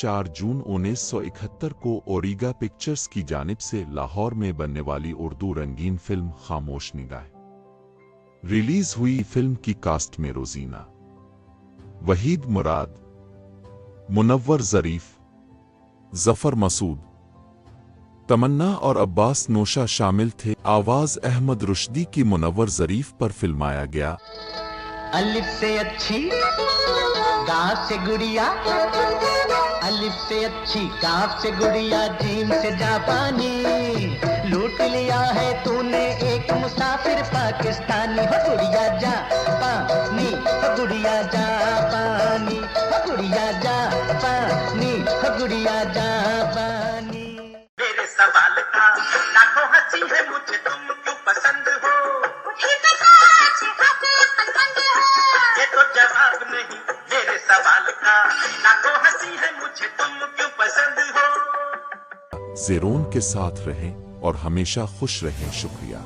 4 जून 1971 को ओरिगा पिक्चर्स की जानिब से लाहौर में बनने वाली उर्दू रंगीन फिल्म खामोश निगाह रिलीज हुई। फिल्म की कास्ट में रोजीना, वहीद मुराद, मुनव्वर ज़रीफ, जफर मसूद, तमन्ना और अब्बास नोशा शामिल थे। आवाज अहमद रुश्दी की मुनव्वर ज़रीफ पर फिल्माया गया। अलिफ से अच्छी गाफ से गुड़िया, अलिफ से अच्छी गाफ से गुड़िया, जीम से जापानी, लूट लिया है तूने एक मुसाफिर पाकिस्तानी। हो गुड़िया जा पानी, हो गुड़िया जा पानी, हो गुड़िया जा पानी, हो गुड़िया जा पानी। मेरे सवाल का लाखों हंसी है, मुझे तुम क्यों पसंद हो? ये तो जवाब नहीं मेरे सवाल का, लाखों हंसी है, मुझे तुम क्यों पसंद हो? ज़ेरोन के साथ रहें और हमेशा खुश रहें। शुक्रिया।